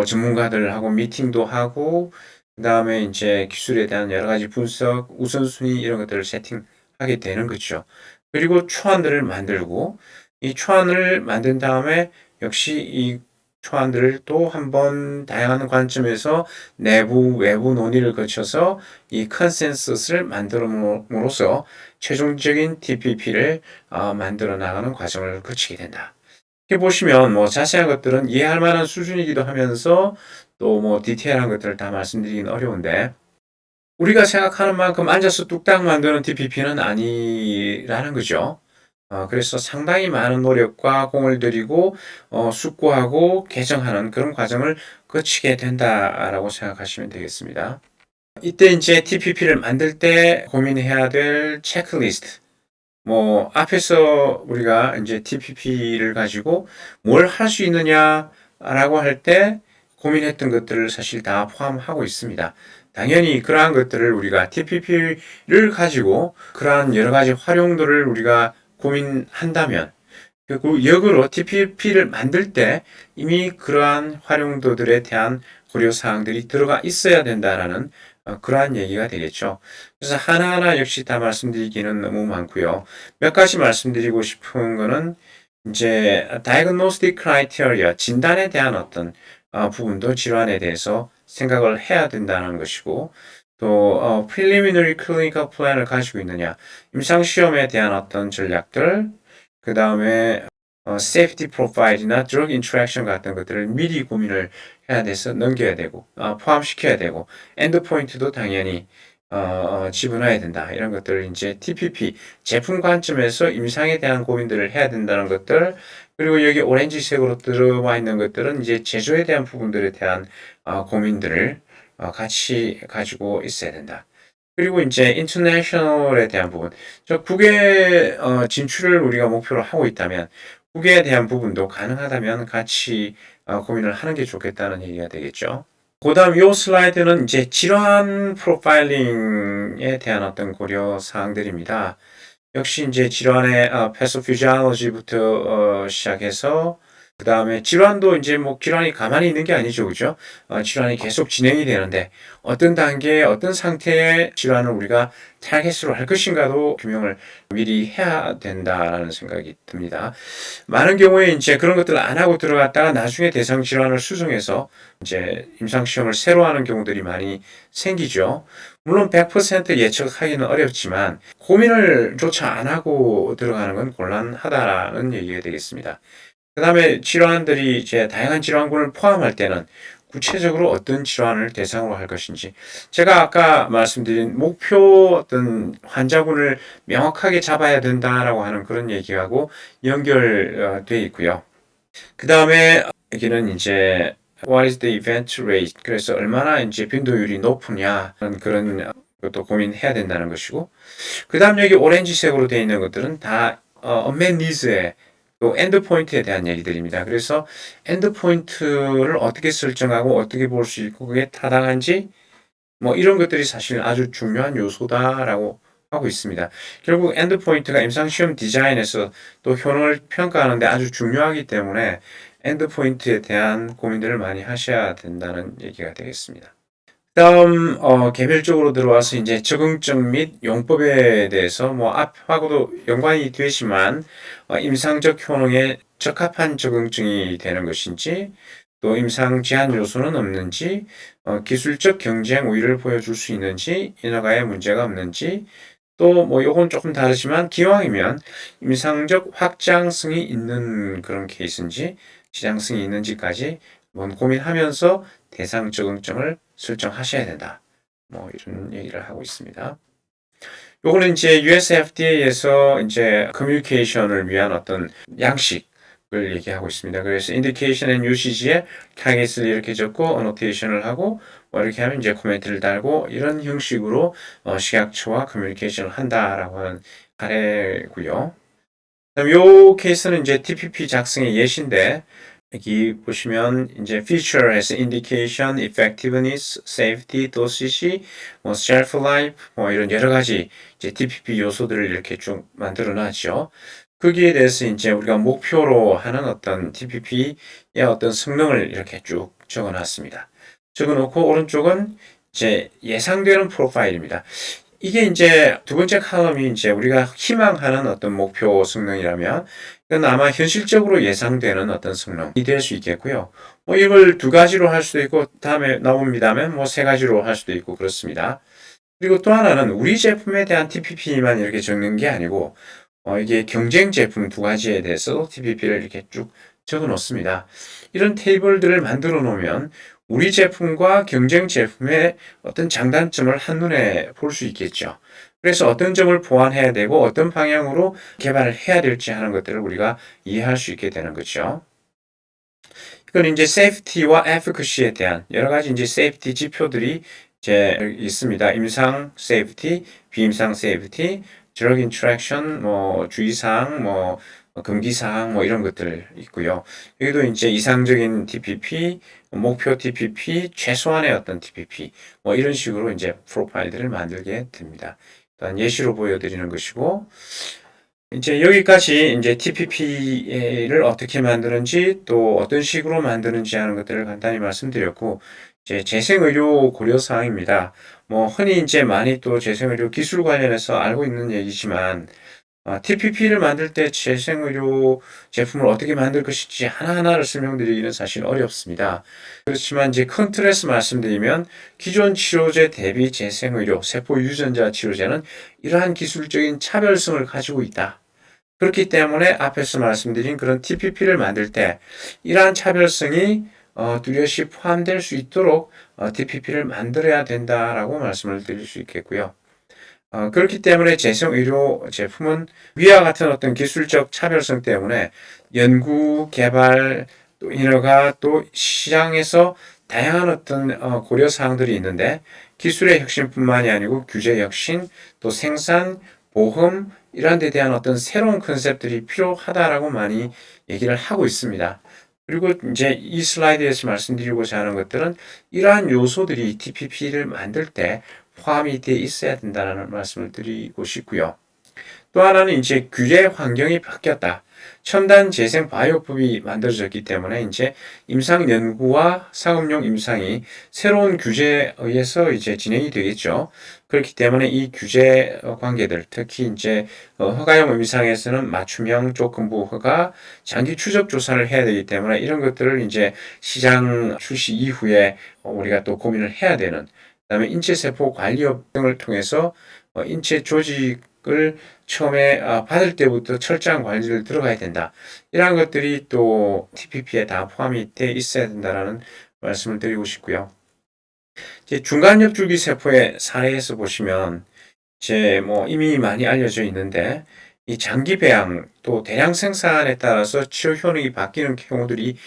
전문가들하고 미팅도 하고 그다음에 이제 기술에 대한 여러 가지 분석, 우선순위 이런 것들을 세팅하게 되는 거죠. 그리고 초안들을 만들고 이 초안을 만든 다음에 역시 이 초안들을 또 한번 다양한 관점에서 내부, 외부 논의를 거쳐서 이 컨센서스를 만들어으로써 최종적인 TPP를 만들어 나가는 과정을 거치게 된다. 이렇게 보시면 자세한 것들은 이해할 만한 수준이기도 하면서 또 디테일한 것들을 다 말씀드리긴 어려운데 우리가 생각하는 만큼 앉아서 뚝딱 만드는 TPP는 아니라는 거죠. 그래서 상당히 많은 노력과 공을 들이고 숙고하고 개정하는 그런 과정을 거치게 된다라고 생각하시면 되겠습니다. 이때 이제 TPP를 만들 때 고민해야 될 체크리스트. 앞에서 우리가 이제 TPP를 가지고 뭘 할 수 있느냐라고 할 때 고민했던 것들을 사실 다 포함하고 있습니다. 당연히 그러한 것들을 우리가 TPP를 가지고 그러한 여러 가지 활용도를 우리가 고민한다면 그 역으로 TPP를 만들 때 이미 그러한 활용도들에 대한 고려사항들이 들어가 있어야 된다라는 그러한 얘기가 되겠죠. 그래서 하나하나 역시 다 말씀드리기는 너무 많고요. 몇 가지 말씀드리고 싶은 거는 이제 diagnostic criteria, 진단에 대한 어떤 부분도 질환에 대해서 생각을 해야 된다는 것이고, 또 preliminary clinical plan을 가지고 있느냐, 임상시험에 대한 어떤 전략들, 그 다음에 safety profile이나 drug interaction 같은 것들을 미리 고민을 해야 돼서 넘겨야 되고, 포함시켜야 되고, endpoint도 당연히 집어넣어야 된다. 이런 것들을 이제 TPP, 제품 관점에서 임상에 대한 고민들을 해야 된다는 것들, 그리고 여기 오렌지색으로 들어와 있는 것들은 이제 제조에 대한 부분들에 대한 고민들을 같이 가지고 있어야 된다. 그리고 이제 인터내셔널에 대한 부분, 저 국외 진출을 우리가 목표로 하고 있다면 국외에 대한 부분도 가능하다면 같이 고민을 하는 게 좋겠다는 얘기가 되겠죠. 그 다음 이 슬라이드는 이제 질환 프로파일링에 대한 어떤 고려 사항들입니다. 역시 이제 질환의 패소피지올로지부터 시작해서 그 다음에 질환도 이제 뭐 질환이 가만히 있는 게 아니죠, 그죠? 질환이 계속 진행이 되는데 어떤 단계에 어떤 상태의 질환을 우리가 타겟으로 할 것인가도 규명을 미리 해야 된다라는 생각이 듭니다. 많은 경우에 이제 그런 것들을 안 하고 들어갔다가 나중에 대상 질환을 수정해서 이제 임상시험을 새로 하는 경우들이 많이 생기죠. 물론 100% 예측하기는 어렵지만 고민을 조차 안 하고 들어가는 건 곤란하다라는 얘기가 되겠습니다. 그 다음에 질환들이 이제 다양한 질환군을 포함할 때는 구체적으로 어떤 질환을 대상으로 할 것인지 제가 아까 말씀드린 목표 어떤 환자군을 명확하게 잡아야 된다라고 하는 그런 얘기하고 연결되어 있고요. 그 다음에 여기는 이제 What is the event rate? 그래서 얼마나 이제 빈도율이 높으냐 그런 것도 고민해야 된다는 것이고 그 다음 여기 오렌지색으로 되어 있는 것들은 다 unmet needs에 또 엔드포인트에 대한 얘기들입니다. 그래서 엔드포인트를 어떻게 설정하고 어떻게 볼 수 있고 그게 타당한지 뭐 이런 것들이 사실 아주 중요한 요소다라고 하고 있습니다. 결국 엔드포인트가 임상시험 디자인에서 또 효능을 평가하는데 아주 중요하기 때문에 엔드포인트에 대한 고민들을 많이 하셔야 된다는 얘기가 되겠습니다. 다음 개별적으로 들어와서 이제 적응증 및 용법에 대해서 뭐 앞하고도 연관이 되지만 임상적 효능에 적합한 적응증이 되는 것인지 또 임상 제한 요소는 없는지 기술적 경쟁 우위를 보여줄 수 있는지 인허가에 문제가 없는지 또 뭐 요건 조금 다르지만 기왕이면 임상적 확장성이 있는 그런 케이스인지 지장성이 있는지까지 한번 고민하면서 대상 적응증을 설정하셔야 된다. 뭐 이런 얘기를 하고 있습니다. 요거는 이제 US FDA에서 이제 커뮤니케이션을 위한 어떤 양식을 얘기하고 있습니다. 그래서 indication and usage에 타겟을 이렇게 적고 annotation을 하고 뭐 이렇게 하면 이제 코멘트를 달고 이런 형식으로 식약처와 커뮤니케이션을 한다라고 하는 사례고요. 그다음 요 케이스는 이제 TPP 작성의 예시인데 여기 보시면 이제 feature에서 indication, effectiveness, safety, dosage, 뭐 shelf life, 뭐 이런 여러 가지 이제 TPP 요소들을 이렇게 쭉 만들어 놨죠. 거기에 대해서 이제 우리가 목표로 하는 어떤 TPP의 어떤 성능을 이렇게 쭉 적어 놨습니다. 적어 놓고 오른쪽은 이제 예상되는 프로파일입니다. 이게 이제 두 번째 칼럼이 이제 우리가 희망하는 어떤 목표 성능이라면 이건 아마 현실적으로 예상되는 어떤 성능이 될 수 있겠고요. 뭐 이걸 두 가지로 할 수도 있고 다음에 나옵니다면 뭐 세 가지로 할 수도 있고 그렇습니다. 그리고 또 하나는 우리 제품에 대한 TPP만 이렇게 적는 게 아니고 이게 경쟁 제품 두 가지에 대해서 TPP를 이렇게 쭉 적어 놓습니다. 이런 테이블들을 만들어 놓으면 우리 제품과 경쟁 제품의 어떤 장단점을 한눈에 볼 수 있겠죠. 그래서 어떤 점을 보완해야 되고 어떤 방향으로 개발을 해야 될지 하는 것들을 우리가 이해할 수 있게 되는 거죠. 이건 이제 세이프티와 에피커시에 대한 여러 가지 이제 세이프티 지표들이 이제 있습니다. 임상 세이프티, 비임상 세이프티, 드럭 인터랙션, 뭐 주의사항, 뭐 금기사항, 뭐 이런 것들 있고요. 여기도 이제 이상적인 TPP, 목표 TPP, 최소한의 어떤 TPP, 뭐 이런 식으로 이제 프로파일들을 만들게 됩니다. 일단 예시로 보여드리는 것이고, 이제 여기까지 이제 TPP를 어떻게 만드는지 또 어떤 식으로 만드는지 하는 것들을 간단히 말씀드렸고, 이제 재생의료 고려사항입니다. 뭐 흔히 이제 많이 또 재생의료 기술 관련해서 알고 있는 얘기지만, TPP를 만들 때 재생의료 제품을 어떻게 만들 것인지 하나하나를 설명드리기는 사실 어렵습니다. 그렇지만 이제 큰 틀에서 말씀드리면 기존 치료제 대비 재생의료, 세포 유전자 치료제는 이러한 기술적인 차별성을 가지고 있다. 그렇기 때문에 앞에서 말씀드린 그런 TPP를 만들 때 이러한 차별성이 뚜렷이 포함될 수 있도록 TPP를 만들어야 된다라고 말씀을 드릴 수 있겠고요. 그렇기 때문에 재생의료 제품은 위와 같은 어떤 기술적 차별성 때문에 연구, 개발, 또 인허가, 또 시장에서 다양한 어떤 고려 사항들이 있는데 기술의 혁신뿐만이 아니고 규제 혁신, 또 생산, 보험 이러한 데 대한 어떤 새로운 컨셉들이 필요하다라고 많이 얘기를 하고 있습니다. 그리고 이제 이 슬라이드에서 말씀드리고자 하는 것들은 이러한 요소들이 TPP를 만들 때 포함이 되어 있어야 된다는 말씀을 드리고 싶고요. 또 하나는 이제 규제 환경이 바뀌었다. 첨단 재생 바이오법이 만들어졌기 때문에 이제 임상 연구와 상업용 임상이 새로운 규제에 의해서 이제 진행이 되겠죠. 그렇기 때문에 이 규제 관계들, 특히 이제 허가용 임상에서는 맞춤형 조건부 허가, 장기 추적 조사를 해야 되기 때문에 이런 것들을 이제 시장 출시 이후에 우리가 또 고민을 해야 되는. 그다음에 인체세포 관리업 등을 통해서 인체 조직을 처음에 받을 때부터 철저한 관리를 들어가야 된다. 이러한 것들이 또 TPP에 다 포함이 돼 있어야 된다라는 말씀을 드리고 싶고요. 이제 중간엽줄기 세포의 사례에서 보시면 이제 뭐 이미 많이 알려져 있는데 이 장기 배양 또 대량 생산에 따라서 치료 효능이 바뀌는 경우들이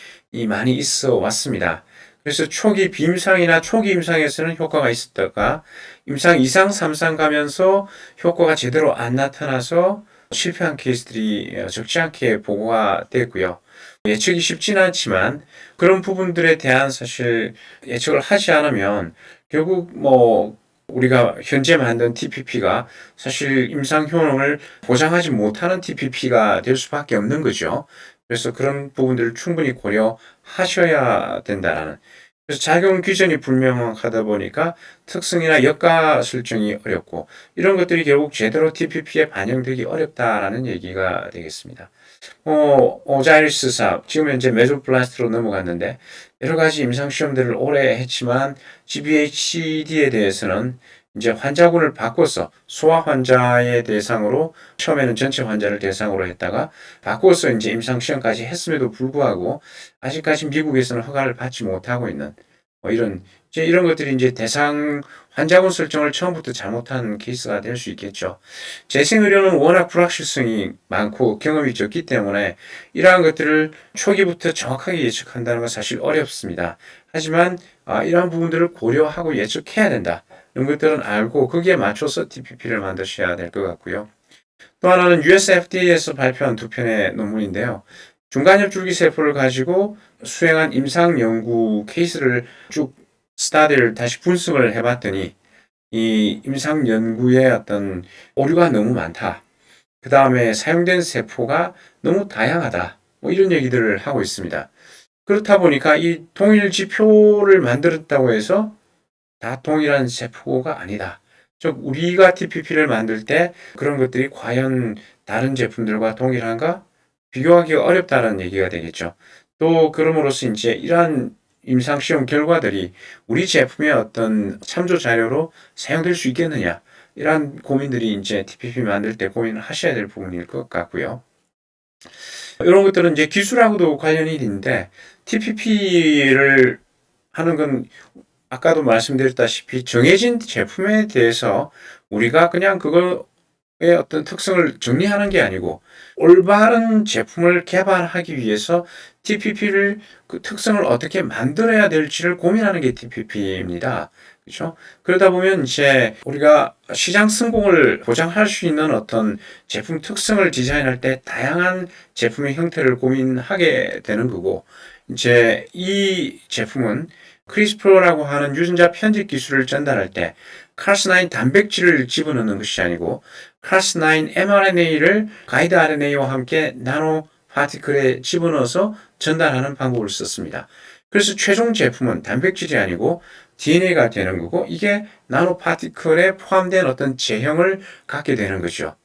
많이 있어 왔습니다. 그래서 초기 비임상이나 초기 임상에서는 효과가 있었다가 임상 2상, 3상 가면서 효과가 제대로 안 나타나서 실패한 케이스들이 적지 않게 보고가 되고요. 예측이 쉽지는 않지만 그런 부분들에 대한 사실 예측을 하지 않으면 결국 뭐 우리가 현재 만든 TPP가 사실 임상 효능을 보장하지 못하는 TPP가 될 수밖에 없는 거죠. 그래서 그런 부분들을 충분히 고려하셔야 된다라는. 그래서 작용 기전이 불명하다 보니까 특성이나 역가 설정이 어렵고 이런 것들이 결국 제대로 TPP에 반영되기 어렵다라는 얘기가 되겠습니다. 오자이리스 사업, 지금 현재 메조플라스트로 넘어갔는데 여러 가지 임상 시험들을 오래 했지만 GVHD에 대해서는 이제 환자군을 바꿔서 소아 환자의 대상으로 처음에는 전체 환자를 대상으로 했다가 바꿔서 이제 임상 시험까지 했음에도 불구하고 아직까지 미국에서는 허가를 받지 못하고 있는 이런 것들이 이제 대상 환자군 설정을 처음부터 잘못한 케이스가 될 수 있겠죠. 재생의료는 워낙 불확실성이 많고 경험이 적기 때문에 이러한 것들을 초기부터 정확하게 예측한다는 건 사실 어렵습니다. 하지만 이러한 부분들을 고려하고 예측해야 된다. 이런 것들은 알고 거기에 맞춰서 TPP를 만드셔야 될 것 같고요. 또 하나는 US FDA에서 발표한 두 편의 논문인데요. 중간엽줄기 세포를 가지고 수행한 임상 연구 케이스를 쭉 스타디를 다시 분석을 해봤더니 이 임상 연구의 어떤 오류가 너무 많다. 그 다음에 사용된 세포가 너무 다양하다. 뭐 이런 얘기들을 하고 있습니다. 그렇다 보니까 이 동일 지표를 만들었다고 해서 다 동일한 세포가 아니다. 즉 우리가 TPP를 만들 때 그런 것들이 과연 다른 제품들과 동일한가? 비교하기가 어렵다는 얘기가 되겠죠. 또 그럼으로써 이제 이러한 임상시험 결과들이 우리 제품의 어떤 참조 자료로 사용될 수 있겠느냐. 이러한 고민들이 이제 TPP 만들 때 고민을 하셔야 될 부분일 것 같고요. 이런 것들은 이제 기술하고도 관련이 있는데 TPP를 하는 건 아까도 말씀드렸다시피 정해진 제품에 대해서 우리가 그냥 그거의 어떤 특성을 정리하는 게 아니고 올바른 제품을 개발하기 위해서 TPP를 그 특성을 어떻게 만들어야 될지를 고민하는 게 TPP입니다. 그렇죠? 그러다 보면 이제 우리가 시장 성공을 보장할 수 있는 어떤 제품 특성을 디자인할 때 다양한 제품의 형태를 고민하게 되는 거고 이제 이 제품은 크리스프라고 하는 유전자 편집 기술을 전달할 때 카스9 단백질을 집어넣는 것이 아니고 카스9 mRNA를 가이드 RNA와 함께 나노 파티클에 집어넣어서 전달하는 방법을 썼습니다. 그래서 최종 제품은 단백질이 아니고 DNA가 되는 거고 이게 나노 파티클에 포함된 어떤 제형을 갖게 되는 거죠.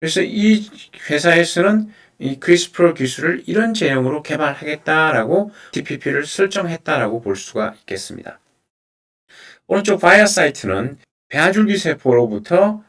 그래서 이 회사에서는 이 크리스퍼 기술을 이런 제형으로 개발하겠다라고 TPP를 설정했다라고 볼 수가 있겠습니다. 오른쪽 바이어 사이트는 배아줄기 세포로부터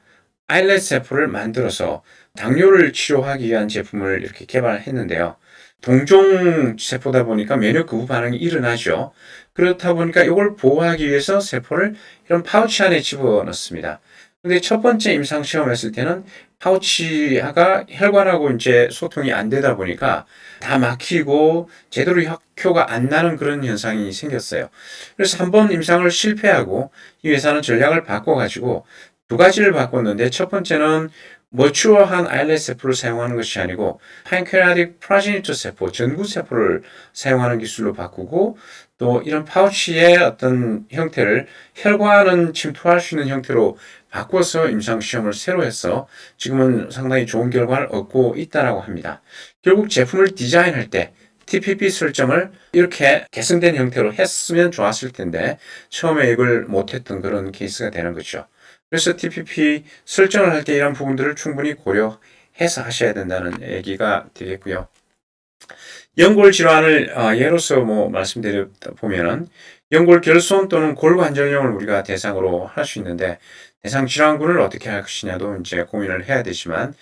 아일렛 세포를 만들어서 당뇨를 치료하기 위한 제품을 이렇게 개발했는데요. 동종 세포다 보니까 면역 거부 반응이 일어나죠. 그렇다 보니까 이걸 보호하기 위해서 세포를 이런 파우치 안에 집어넣습니다. 근데 첫 번째 임상 시험했을 때는 파우치가 혈관하고 이제 소통이 안 되다 보니까 다 막히고 제대로 효과가 안 나는 그런 현상이 생겼어요. 그래서 한번 임상을 실패하고 이 회사는 전략을 바꿔가지고 두 가지를 바꿨는데 첫 번째는 머추어한 아일렛 세포를 사용하는 것이 아니고 판크레아틱 프라제니터 세포, 전구 세포를 사용하는 기술로 바꾸고 또 이런 파우치의 어떤 형태를 혈관은 침투할 수 있는 형태로 바꿔서 임상 시험을 새로 해서 지금은 상당히 좋은 결과를 얻고 있다라고 합니다. 결국 제품을 디자인할 때 TPP 설정을 이렇게 개선된 형태로 했으면 좋았을 텐데 처음에 이걸 못했던 그런 케이스가 되는 거죠. 그래서 TPP 설정을 할 때 이런 부분들을 충분히 고려해서 하셔야 된다는 얘기가 되겠고요. 연골 질환을 예로서 말씀드리다 보면은 연골 결손 또는 골관절염을 우리가 대상으로 할 수 있는데 대상 질환군을 어떻게 할 것이냐도 이제 고민을 해야 되지만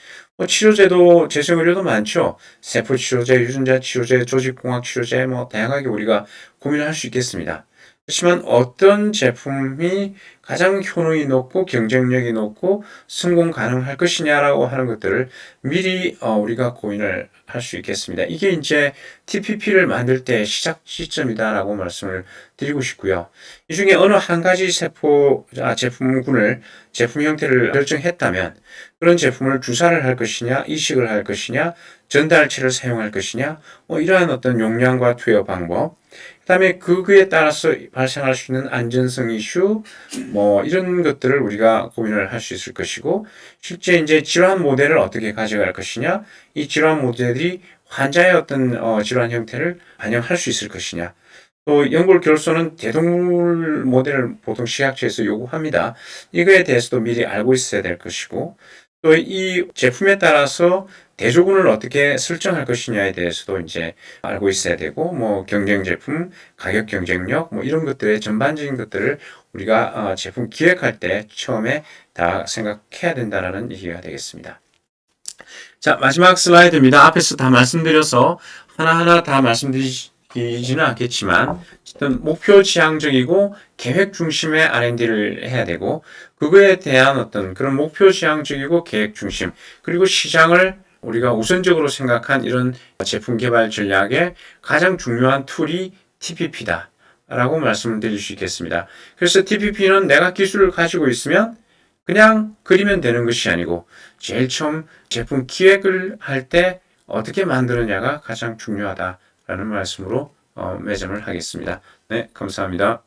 치료제도 재생 의료도 많죠. 세포 치료제, 유전자 치료제, 조직공학 치료제 다양하게 우리가 고민을 할 수 있겠습니다. 그렇지만 어떤 제품이 가장 효능이 높고 경쟁력이 높고 성공 가능할 것이냐라고 하는 것들을 미리 우리가 고민을 할 수 있겠습니다. 이게 이제 TPP를 만들 때 시작 시점이다라고 말씀을 드리고 싶고요. 이 중에 어느 한 가지 제품군을 제품 형태를 결정했다면 그런 제품을 주사를 할 것이냐, 이식을 할 것이냐, 전달체를 사용할 것이냐, 이러한 어떤 용량과 투여 방법, 그 다음에 그에 따라서 발생할 수 있는 안전성 이슈, 이런 것들을 우리가 고민을 할 수 있을 것이고, 실제 이제 질환 모델을 어떻게 가져갈 것이냐, 이 질환 모델이 환자의 어떤 질환 형태를 반영할 수 있을 것이냐, 또 연골 결손은 대동물 모델을 보통 식약처에서 요구합니다. 이거에 대해서도 미리 알고 있어야 될 것이고, 또 이 제품에 따라서 대조군을 어떻게 설정할 것이냐에 대해서도 이제 알고 있어야 되고, 경쟁 제품, 가격 경쟁력, 이런 것들의 전반적인 것들을 우리가 제품 기획할 때 처음에 다 생각해야 된다는 얘기가 되겠습니다. 자, 마지막 슬라이드입니다. 앞에서 다 말씀드려서 하나하나 다 말씀드리지는 않겠지만 어쨌든 목표 지향적이고 계획 중심의 R&D를 해야 되고 그거에 대한 어떤 그런 목표 지향적이고 계획 중심 그리고 시장을 우리가 우선적으로 생각한 이런 제품 개발 전략의 가장 중요한 툴이 TPP다 라고 말씀을 드릴 수 있겠습니다. 그래서 TPP는 내가 기술을 가지고 있으면 그냥 그리면 되는 것이 아니고 제일 처음 제품 기획을 할 때 어떻게 만드느냐가 가장 중요하다라는 말씀으로 매점을 하겠습니다. 네, 감사합니다.